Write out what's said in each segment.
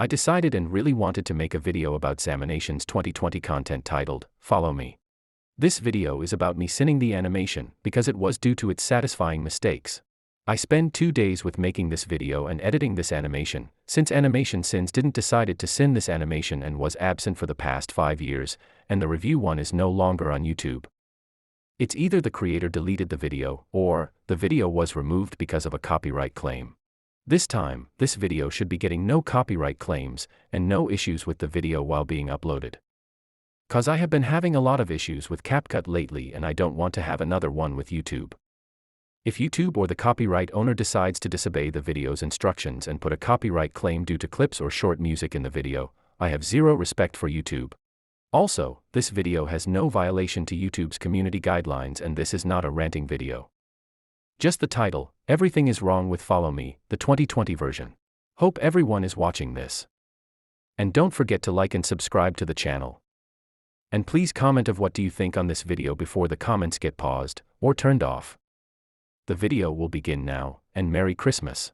I decided and really wanted to make a video about Xamination's 2020 content titled, Follow Me. This video is about me sinning the animation because it was due to its satisfying mistakes. I spent 2 days with making this video and editing this animation, since Animation Sins didn't decided to sin this animation and was absent for the past 5 years, and the review one is no longer on YouTube. It's either the creator deleted the video, or the video was removed because of a copyright claim. This time, this video should be getting no copyright claims, and no issues with the video while being uploaded. Cause I have been having a lot of issues with CapCut lately and I don't want to have another one with YouTube. If YouTube or the copyright owner decides to disobey the video's instructions and put a copyright claim due to clips or short music in the video, I have zero respect for YouTube. Also, this video has no violation to YouTube's community guidelines and this is not a ranting video. Just the title, Everything is Wrong with Follow Me, the 2020 version. Hope everyone is watching this. And don't forget to like and subscribe to the channel. And please comment of what do you think on this video before the comments get paused, or turned off. The video will begin now, and Merry Christmas.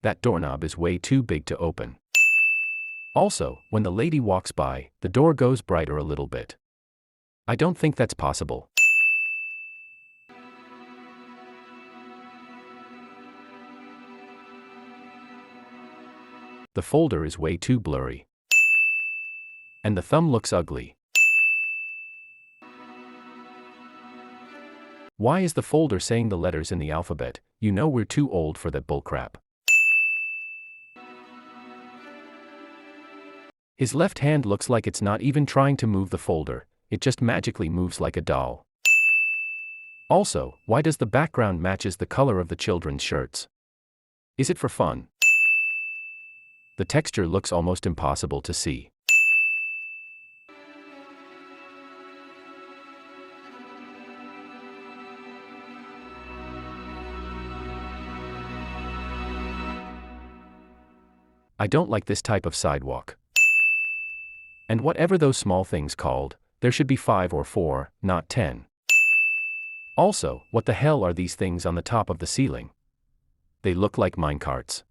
That doorknob is way too big to open. Also, when the lady walks by, the door goes brighter a little bit. I don't think that's possible. The folder is way too blurry. And the thumb looks ugly. Why is the folder saying the letters in the alphabet? You know we're too old for that bullcrap. His left hand looks like it's not even trying to move the folder, it just magically moves like a doll. Also, why does the background matches the color of the children's shirts? Is it for fun? The texture looks almost impossible to see. I don't like this type of sidewalk. And whatever those small things called, there should be 5 or 4, not 10. Also, what the hell are these things on the top of the ceiling? They look like minecarts.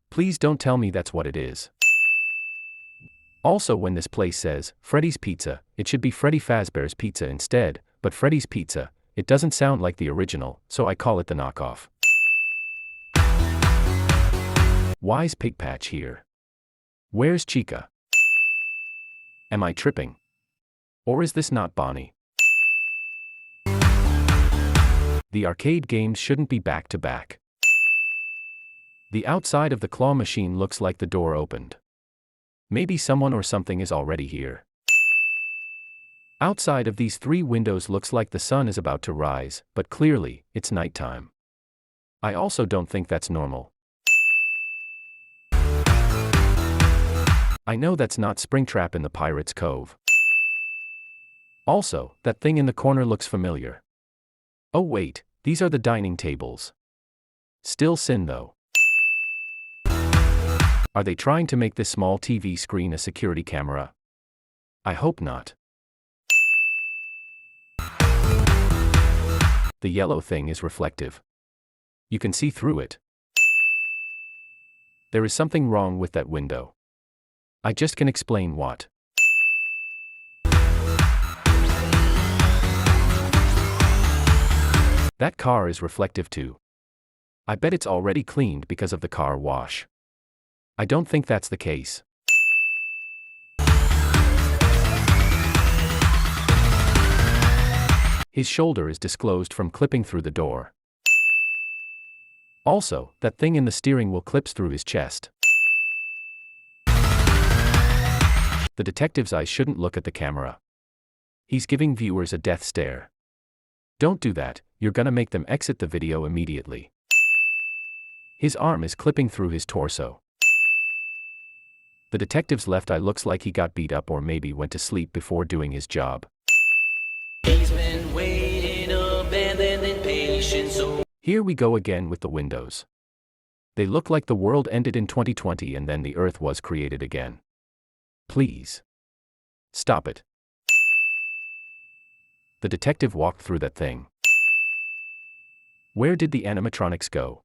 Please don't tell me that's what it is. Also, when this place says, Freddy's Pizza, it should be Freddy Fazbear's Pizza instead, but Freddy's Pizza, it doesn't sound like the original, so I call it the knockoff. Why's Pigpatch here? Where's Chica? Am I tripping? Or is this not Bonnie? The arcade games shouldn't be back to back. The outside of the claw machine looks like the door opened. Maybe someone or something is already here. Outside of these 3 windows looks like the sun is about to rise, but clearly, it's nighttime. I also don't think that's normal. I know that's not Springtrap in the Pirate's Cove. Also, that thing in the corner looks familiar. Oh wait, these are the dining tables. Still sin though. Are they trying to make this small TV screen a security camera? I hope not. The yellow thing is reflective. You can see through it. There is something wrong with that window. I just can explain what. That car is reflective too. I bet it's already cleaned because of the car wash. I don't think that's the case. His shoulder is disclosed from clipping through the door. Also, that thing in the steering wheel clips through his chest. The detective's eyes shouldn't look at the camera. He's giving viewers a death stare. Don't do that, you're gonna make them exit the video immediately. His arm is clipping through his torso. The detective's left eye looks like he got beat up or maybe went to sleep before doing his job. He's been waiting, abandoned and patient, so Here we go again with the windows. They look like the world ended in 2020 and then the Earth was created again. Please. Stop it. The detective walked through that thing. Where did the animatronics go?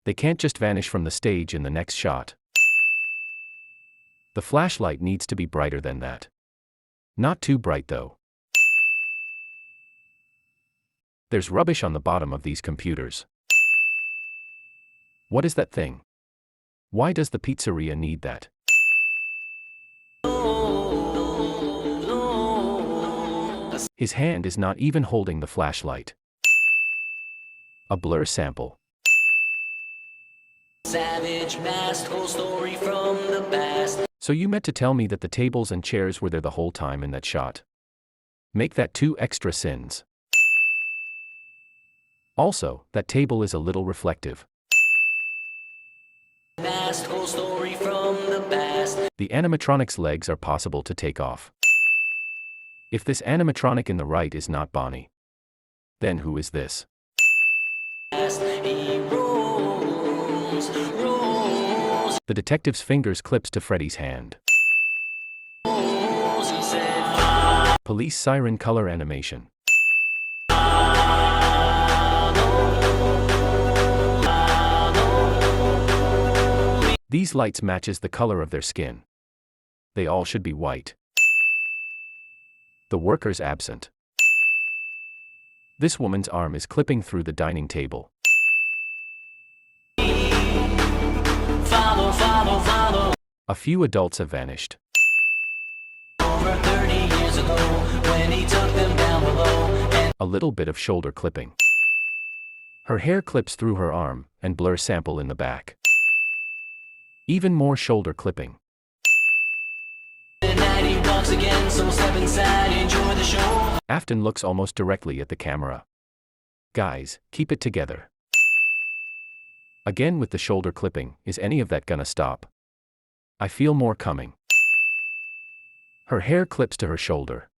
They can't just vanish from the stage in the next shot. The flashlight needs to be brighter than that. Not too bright though. There's rubbish on the bottom of these computers. What is that thing? Why does the pizzeria need that? His hand is not even holding the flashlight. A blur sample. savage masked whole story from the past. So you meant to tell me that the tables and chairs were there the whole time in that shot? Make that 2 extra sins. Also, that table is a little reflective. Masked whole story from the past. The animatronic's legs are possible to take off. If this animatronic in the right is not Bonnie, then who is this? He rolls. The detective's fingers clips to Freddy's hand. He said, Police siren color animation. These lights matches the color of their skin. They all should be white. The worker's absent. This woman's arm is clipping through the dining table. follow. A few adults have vanished. Over 30 years ago, when he took them down below, and A little bit of shoulder clipping. Her hair clips through her arm, and blur sample in the back. Even more shoulder clipping. tonight he walks again, so step inside, enjoy the show. Afton looks almost directly at the camera. Guys, keep it together. Again with the shoulder clipping, is any of that gonna stop? I feel more coming. Her hair clips to her shoulder.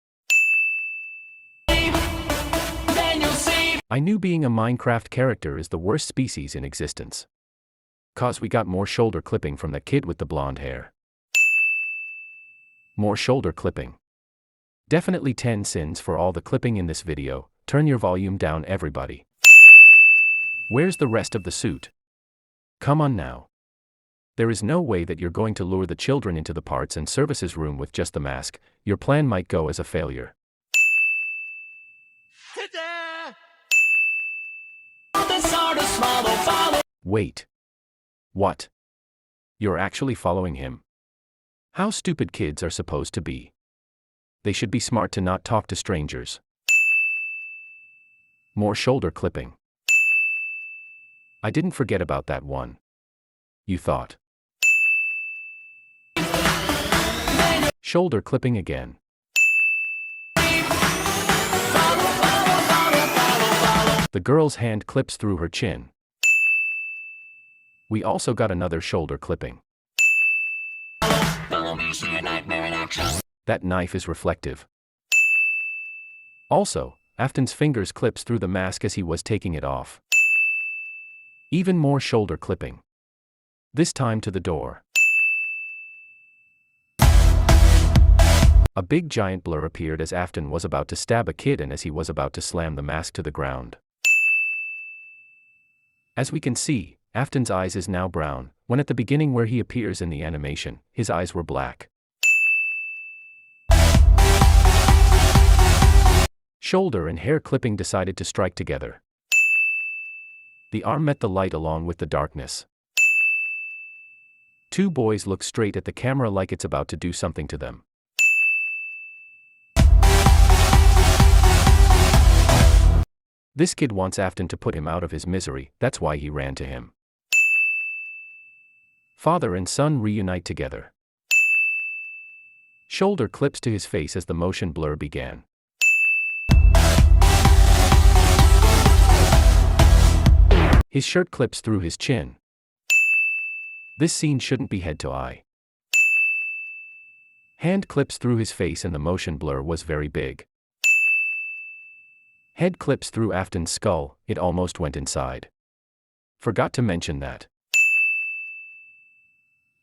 Then you'll see. I knew being a Minecraft character is the worst species in existence. 'Cause we got more shoulder clipping from that kid with the blonde hair. More shoulder clipping. Definitely 10 sins for all the clipping in this video. Turn your volume down, everybody. Where's the rest of the suit? Come on now. There is no way that you're going to lure the children into the parts and services room with just the mask. Your plan might go as a failure. This artist follow. Wait. What? You're actually following him? How stupid kids are supposed to be. They should be smart to not talk to strangers. More shoulder clipping. I didn't forget about that one. You thought. Shoulder clipping again. The girl's hand clips through her chin. We also got another shoulder clipping. Follow me, see a nightmare in action. That knife is reflective. Also, Afton's fingers clips through the mask as he was taking it off. Even more shoulder clipping. This time to the door. A big giant blur appeared as Afton was about to stab a kid and as he was about to slam the mask to the ground. As we can see, Afton's eyes is now brown, when at the beginning where he appears in the animation, his eyes were black. Shoulder and hair clipping decided to strike together. The arm met the light along with the darkness. Two boys look straight at the camera like it's about to do something to them. This kid wants Afton to put him out of his misery, that's why he ran to him. Father and son reunite together. Shoulder clips to his face as the motion blur began. His shirt clips through his chin. This scene shouldn't be head to eye. Hand clips through his face and the motion blur was very big. Head clips through Afton's skull, it almost went inside. Forgot to mention that.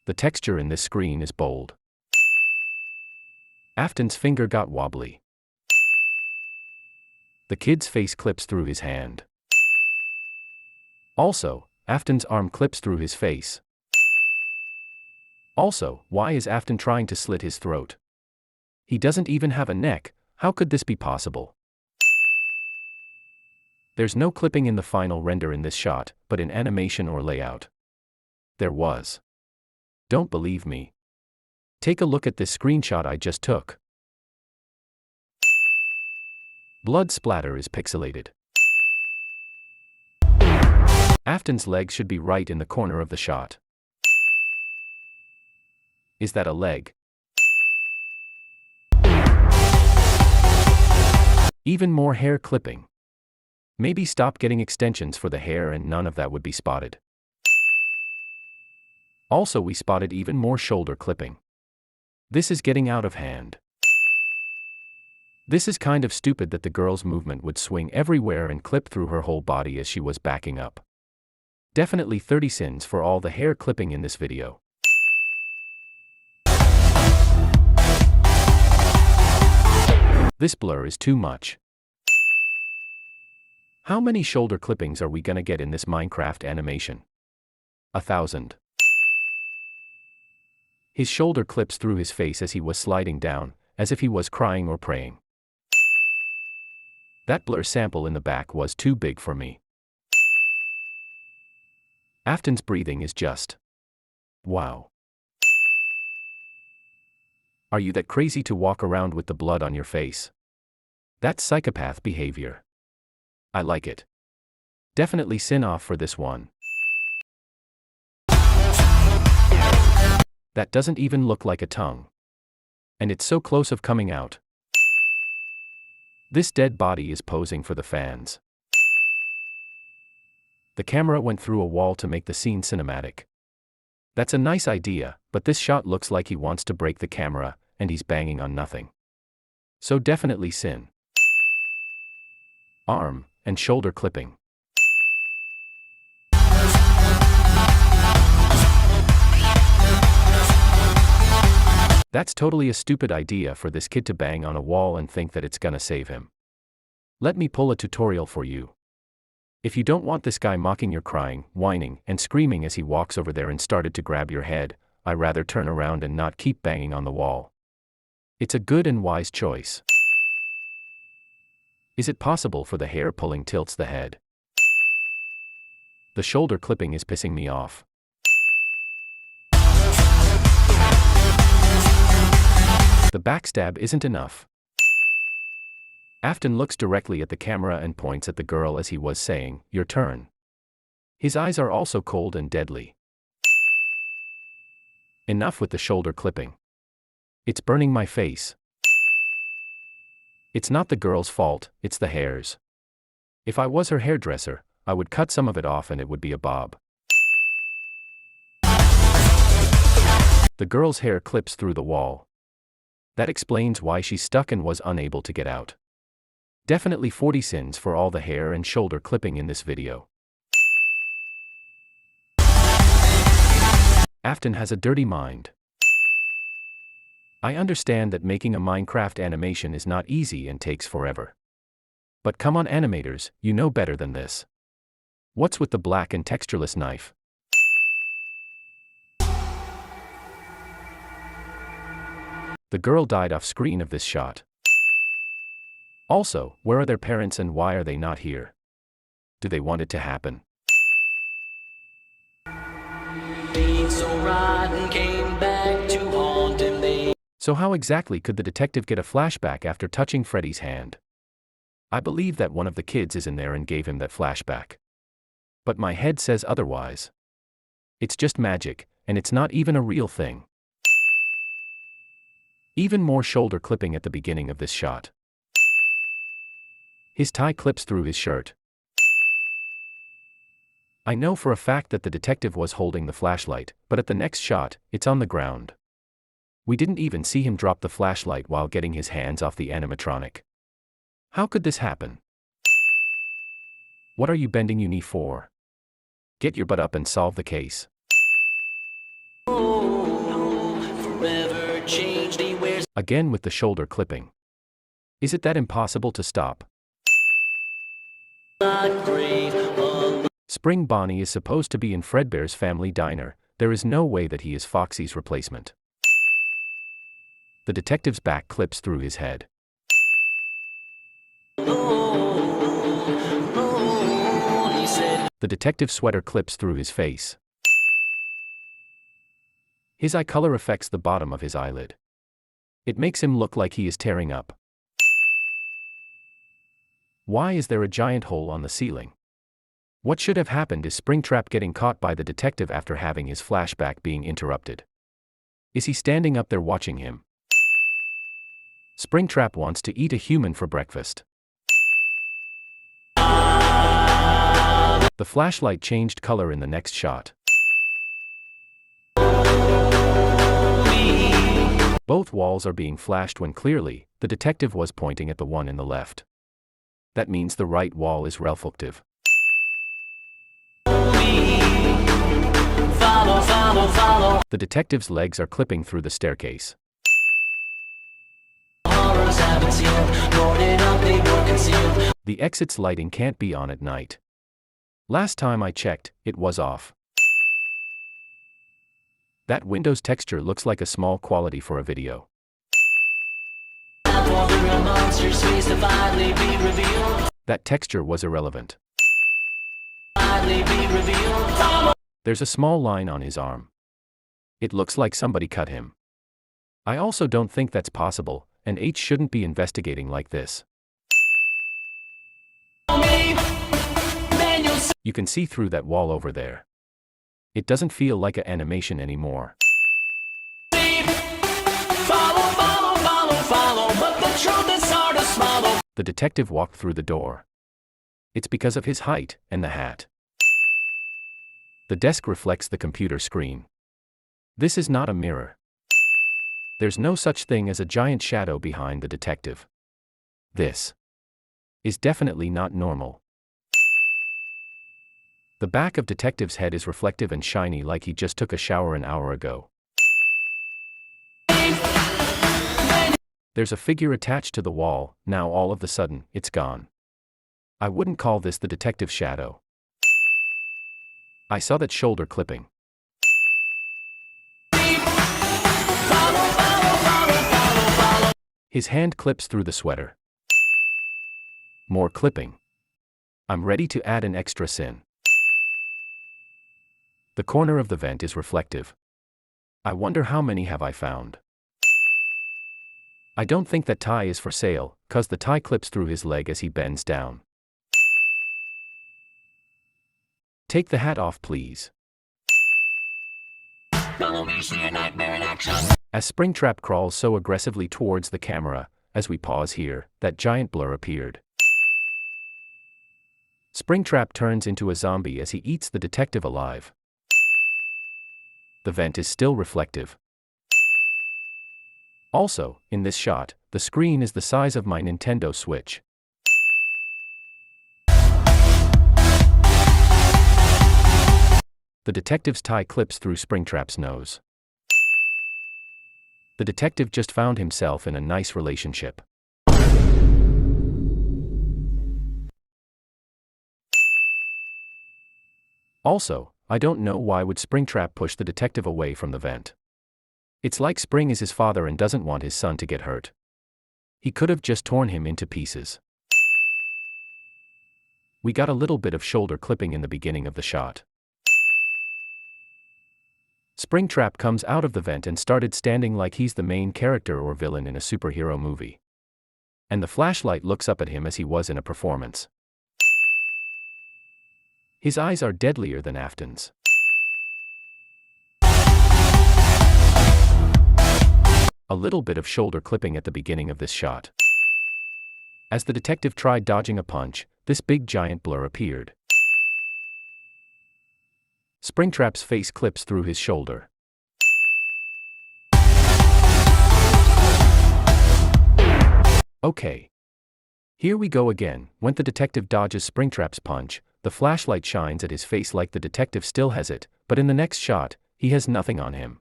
The texture in this screen is bold. Afton's finger got wobbly. The kid's face clips through his hand. Also, Afton's arm clips through his face. Also, why is Afton trying to slit his throat? He doesn't even have a neck, how could this be possible? There's no clipping in the final render in this shot, but in animation or layout. There was. Don't believe me? Take a look at this screenshot I just took. Blood splatter is pixelated. Afton's leg should be right in the corner of the shot. Is that a leg? Even more hair clipping. Maybe stop getting extensions for the hair and none of that would be spotted. Also, we spotted even more shoulder clipping. This is getting out of hand. This is kind of stupid that the girl's movement would swing everywhere and clip through her whole body as she was backing up. Definitely 30 sins for all the hair clipping in this video. This blur is too much. How many shoulder clippings are we gonna get in this Minecraft animation? 1,000. His shoulder clips through his face as he was sliding down, as if he was crying or praying. That blur sample in the back was too big for me. Afton's breathing is just... wow. Are you that crazy to walk around with the blood on your face? That's psychopath behavior. I like it. Definitely sin off for this one. That doesn't even look like a tongue. And it's so close of coming out. This dead body is posing for the fans. The camera went through a wall to make the scene cinematic. That's a nice idea, but this shot looks like he wants to break the camera, and he's banging on nothing. So definitely sin. Arm and shoulder clipping. That's totally a stupid idea for this kid to bang on a wall and think that it's gonna save him. Let me pull a tutorial for you. If you don't want this guy mocking your crying, whining, and screaming as he walks over there and started to grab your head, I'd rather turn around and not keep banging on the wall. It's a good and wise choice. Is it possible for the hair pulling tilts the head? The shoulder clipping is pissing me off. The backstab isn't enough. Afton looks directly at the camera and points at the girl as he was saying, "Your turn." His eyes are also cold and deadly. Enough with the shoulder clipping. It's burning my face. It's not the girl's fault, it's the hair's. If I was her hairdresser, I would cut some of it off and it would be a bob. The girl's hair clips through the wall. That explains why she's stuck and was unable to get out. Definitely 40 sins for all the hair and shoulder clipping in this video. Afton has a dirty mind. I understand that making a Minecraft animation is not easy and takes forever. But come on animators, you know better than this. What's with the black and textureless knife? The girl died off screen of this shot. Also, where are their parents and why are they not here? Do they want it to happen? So how exactly could the detective get a flashback after touching Freddy's hand? I believe that one of the kids is in there and gave him that flashback. But my head says otherwise. It's just magic, and it's not even a real thing. Even more shoulder clipping at the beginning of this shot. His tie clips through his shirt. I know for a fact that the detective was holding the flashlight, but at the next shot, it's on the ground. We didn't even see him drop the flashlight while getting his hands off the animatronic. How could this happen? What are you bending your knee for? Get your butt up and solve the case. Forever changed, he wears Again with the shoulder clipping. Is it that impossible to stop? not grave. Spring Bonnie is supposed to be in Fredbear's family diner. There is no way that he is Foxy's replacement. The detective's back clips through his head. He said, The detective's sweater clips through his face. His eye color affects the bottom of his eyelid. It makes him look like he is tearing up. Why is there a giant hole on the ceiling? What should have happened is Springtrap getting caught by the detective after having his flashback being interrupted. Is he standing up there watching him? Springtrap wants to eat a human for breakfast. The flashlight changed color in the next shot. Both walls are being flashed when clearly, the detective was pointing at the one in the left. That means the right wall is reflective. follow. The detective's legs are clipping through the staircase. Horrors haven't sealed, boarded up, they were concealed. The exit's lighting can't be on at night. Last time I checked, it was off. That window's texture looks like a small quality for a video. For the real monsters face to finally be revealed. That texture was irrelevant. Finally be revealed. There's a small line on his arm. It looks like somebody cut him. I also don't think that's possible, and H shouldn't be investigating like this. You can see through that wall over there. It doesn't feel like an animation anymore. Follow, but the truth is hard to swallow. The detective walked through the door. It's because of his height and the hat. The desk reflects the computer screen. This is not a mirror. There's no such thing as a giant shadow behind the detective. This is definitely not normal. The back of detective's head is reflective and shiny like he just took a shower an hour ago. There's a figure attached to the wall, now all of a sudden, it's gone. I wouldn't call this the detective's shadow. I saw that shoulder clipping. His hand clips through the sweater. More clipping. I'm ready to add an extra sin. The corner of the vent is reflective. I wonder how many have I found. I don't think that tie is for sale, cause the tie clips through his leg as he bends down. Take the hat off, please. As Springtrap crawls so aggressively towards the camera, as we pause here, that giant blur appeared. Springtrap turns into a zombie as he eats the detective alive. The vent is still reflective. Also, in this shot, the screen is the size of my Nintendo Switch. The detective's tie clips through Springtrap's nose. The detective just found himself in a nice relationship. Also, I don't know why would Springtrap push the detective away from the vent. It's like Spring is his father and doesn't want his son to get hurt. He could have just torn him into pieces. We got a little bit of shoulder clipping in the beginning of the shot. Springtrap comes out of the vent and started standing like he's the main character or villain in a superhero movie. And the flashlight looks up at him as he was in a performance. His eyes are deadlier than Afton's. A little bit of shoulder clipping at the beginning of this shot. As the detective tried dodging a punch, this big giant blur appeared. Springtrap's face clips through his shoulder. Okay. Here we go again. When the detective dodges Springtrap's punch, the flashlight shines at his face like the detective still has it, but in the next shot, he has nothing on him.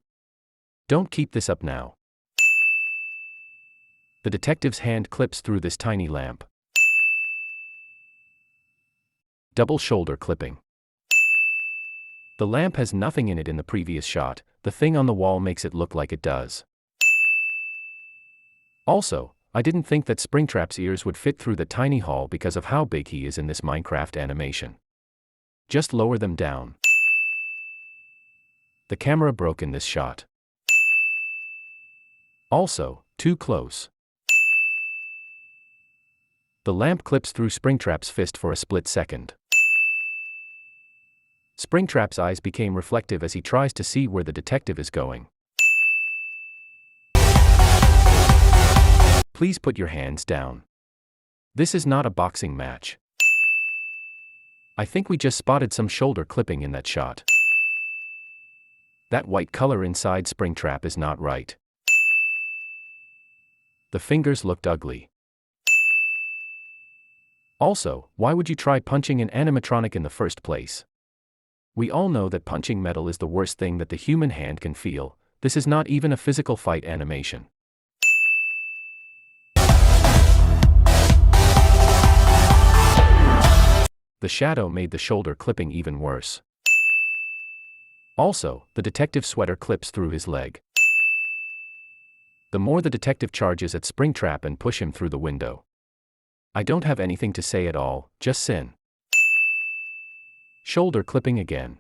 Don't keep this up now. The detective's hand clips through this tiny lamp. Double shoulder clipping. The lamp has nothing in it in the previous shot, the thing on the wall makes it look like it does. Also, I didn't think that Springtrap's ears would fit through the tiny hole because of how big he is in this Minecraft animation. Just lower them down. The camera broke in this shot. Also, too close. The lamp clips through Springtrap's fist for a split second. Springtrap's eyes became reflective as he tries to see where the detective is going. Please put your hands down. This is not a boxing match. I think we just spotted some shoulder clipping in that shot. That white color inside Springtrap is not right. The fingers looked ugly. Also, why would you try punching an animatronic in the first place? We all know that punching metal is the worst thing that the human hand can feel. This is not even a physical fight animation. The shadow made the shoulder clipping even worse. Also, the detective's sweater clips through his leg. The more the detective charges at Springtrap and push him through the window. I don't have anything to say at all, just sin. Shoulder clipping again.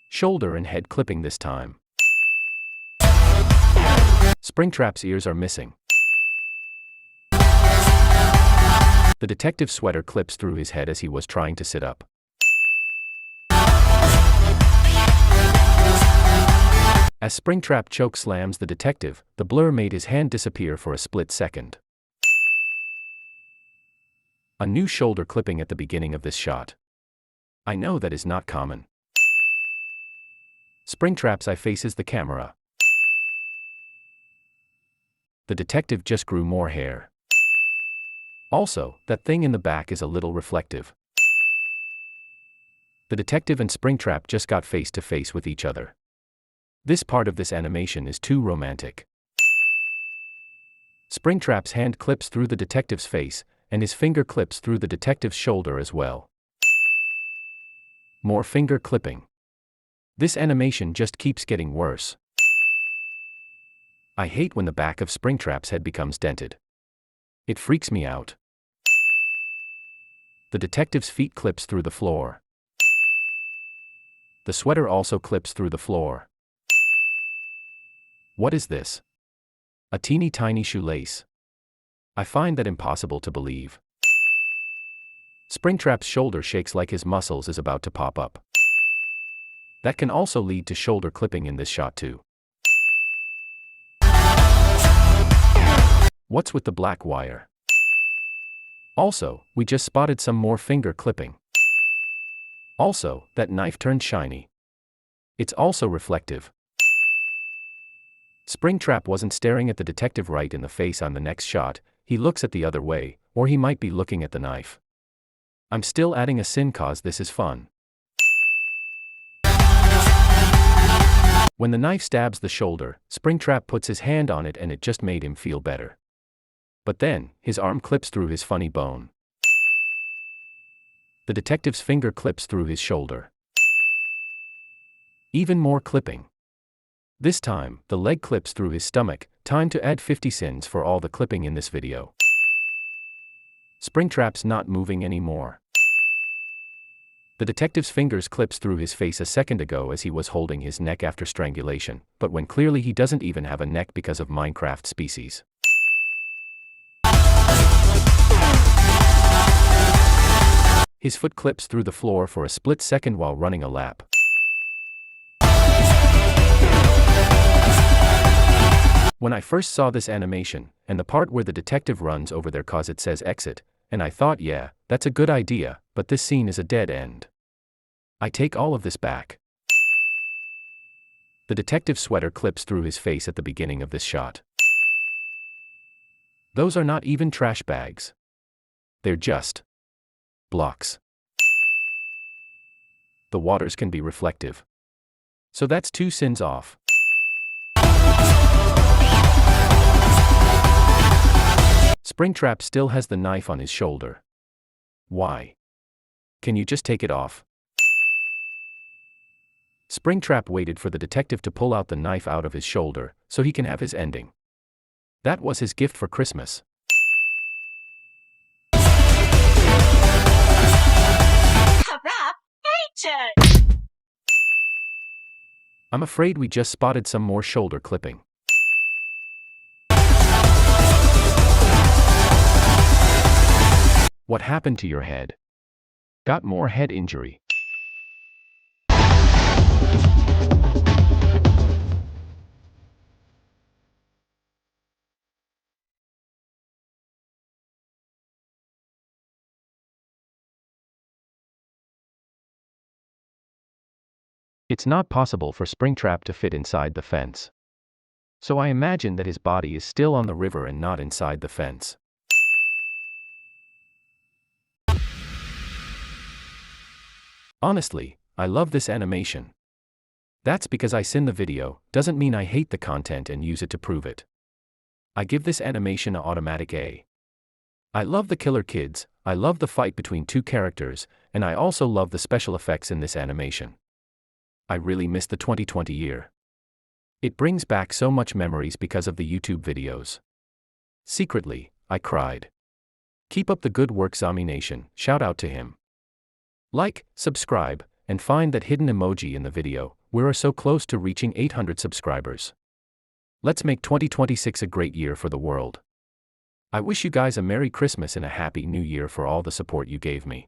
Shoulder and head clipping this time. Springtrap's ears are missing. The detective's sweater clips through his head as he was trying to sit up. As Springtrap choke slams the detective, the blur made his hand disappear for a split second. A new shoulder clipping at the beginning of this shot. I know that is not common. Springtrap's eye faces the camera. The detective just grew more hair. Also, that thing in the back is a little reflective. The detective and Springtrap just got face to face with each other. This part of this animation is too romantic. Springtrap's hand clips through the detective's face, and his finger clips through the detective's shoulder as well. More finger clipping. This animation just keeps getting worse. I hate when the back of Springtrap's head becomes dented. It freaks me out. The detective's feet clips through the floor. The sweater also clips through the floor. What is this? A teeny tiny shoelace. I find that impossible to believe. Springtrap's shoulder shakes like his muscles is about to pop up. That can also lead to shoulder clipping in this shot too. What's with the black wire? Also, we just spotted some more finger clipping. Also, that knife turned shiny. It's also reflective. Springtrap wasn't staring at the detective right in the face on the next shot, he looks at the other way, or he might be looking at the knife. I'm still adding a sin cause this is fun. When the knife stabs the shoulder, Springtrap puts his hand on it and it just made him feel better. But then, his arm clips through his funny bone. The detective's finger clips through his shoulder. Even more clipping. This time, the leg clips through his stomach. Time to add 50 sins for all the clipping in this video. Springtrap's not moving anymore. The detective's fingers clips through his face a second ago as he was holding his neck after strangulation, but when clearly he doesn't even have a neck because of Minecraft species. His foot clips through the floor for a split second while running a lap. When I first saw this animation, and the part where the detective runs over there cause it says exit, and I thought yeah, that's a good idea, but this scene is a dead end. I take all of this back. The detective's sweater clips through his face at the beginning of this shot. Those are not even trash bags. They're just blocks. The waters can be reflective. So that's 2 sins off. Springtrap still has the knife on his shoulder. Why? Can you just take it off? Springtrap waited for the detective to pull out the knife out of his shoulder, so he can have his ending. That was his gift for Christmas. I'm afraid we just spotted some more shoulder clipping. What happened to your head? Got more head injury. It's not possible for Springtrap to fit inside the fence. So I imagine that his body is still on the river and not inside the fence. Honestly, I love this animation. That's because I sin the video, doesn't mean I hate the content and use it to prove it. I give this animation an automatic A. I love the killer kids, I love the fight between 2 characters, and I also love the special effects in this animation. I really miss the 2020 year. It brings back so much memories because of the YouTube videos. Secretly, I cried. Keep up the good work, Zombie Nation, shout out to him. Like, subscribe, and find that hidden emoji in the video. We're so close to reaching 800 subscribers. Let's make 2026 a great year for the world. I wish you guys a Merry Christmas and a Happy New Year for all the support you gave me.